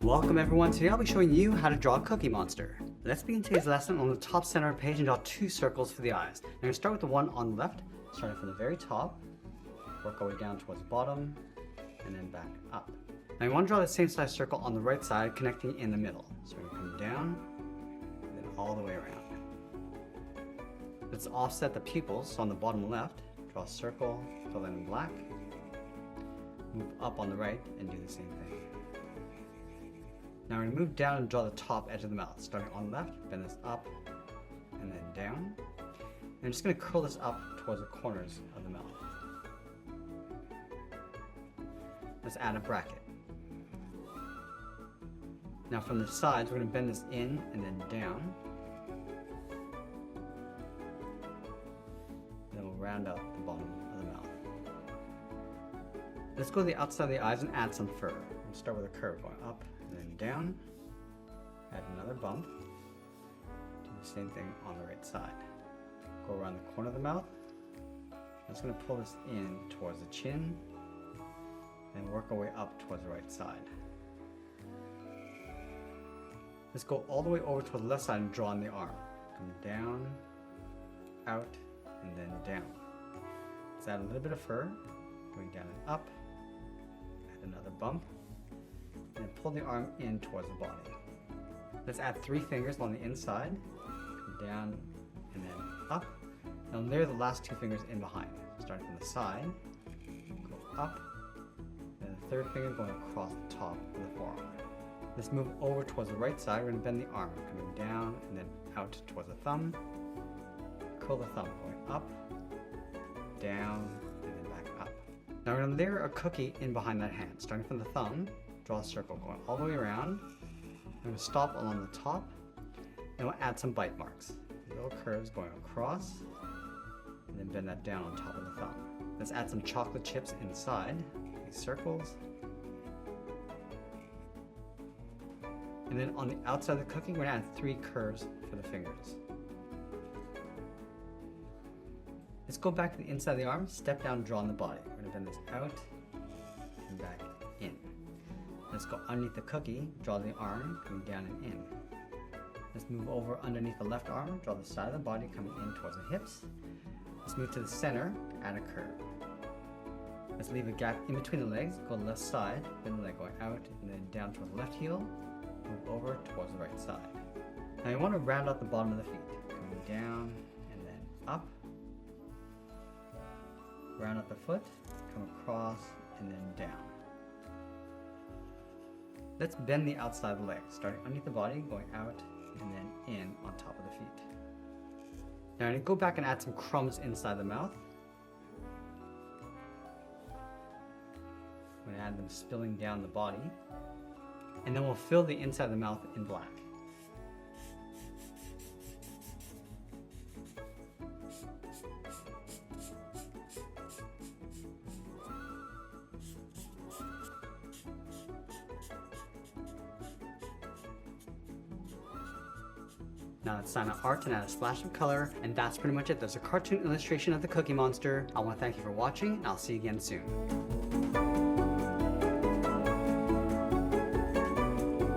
Welcome everyone, today I'll be showing you how to draw a cookie monster. Let's begin today's lesson on the top center of the page and draw two circles for the eyes. I'm going to start with the one on the left, starting from the very top, work our way down towards the bottom, and then back up. Now you want to draw the same size circle on the right side, connecting in the middle. So we're going to come down, and then all the way around. Let's offset the pupils, so on the bottom left, draw a circle, fill that in black, move up on the right, and do the same thing. Now we're going to move down and draw the top edge of the mouth. Starting on the left, bend this up and then down. And I'm just going to curl this up towards the corners of the mouth. Let's add a bracket. Now from the sides, we're going to bend this in and then down. And then we'll round out the bottom of the mouth. Let's go to the outside of the eyes and add some fur. We'll start with a curve going up and then down, add another bump, do the same thing on the right side. Go around the corner of the mouth. I'm just going to pull this in towards the chin, and work our way up towards the right side. Let's go all the way over to the left side and draw on the arm. Come down, out, and then down. Let's add a little bit of fur, going down and up, add another bump, and pull the arm in towards the body. Let's add 3 fingers on the inside, come down and then up. Now layer the last 2 fingers in behind. Starting from the side, go up, and the 3rd finger going across the top of the forearm. Let's move over towards the right side. We're going to bend the arm, coming down and then out towards the thumb. Curl the thumb, going up, down, and then back up. Now we're going to layer a cookie in behind that hand. Starting from the thumb, draw a circle going all the way around. I'm going to stop along the top, and we'll add some bite marks. Little curves going across, and then bend that down on top of the thumb. Let's add some chocolate chips inside these circles. And then on the outside of the cookie, we're going to add 3 curves for the fingers. Let's go back to the inside of the arm, step down, draw on the body. We're going to bend this out and back in. Let's go underneath the cookie, draw the arm, coming down and in. Let's move over underneath the left arm, draw the side of the body coming in towards the hips. Let's move to the center, add a curve. Let's leave a gap in between the legs, go left side, bend the leg going out, and then down towards the left heel, move over towards the right side. Now you want to round out the bottom of the feet, coming down and then up. Round out the foot, come across, and then down. Let's bend the outside of the leg, starting underneath the body, going out, and then in on top of the feet. Now I'm going to go back and add some crumbs inside the mouth. I'm going to add them spilling down the body. And then we'll fill the inside of the mouth in black. Now let's sign an art and add a splash of color, and that's pretty much it. There's a cartoon illustration of the Cookie Monster. I want to thank you for watching, and I'll see you again soon.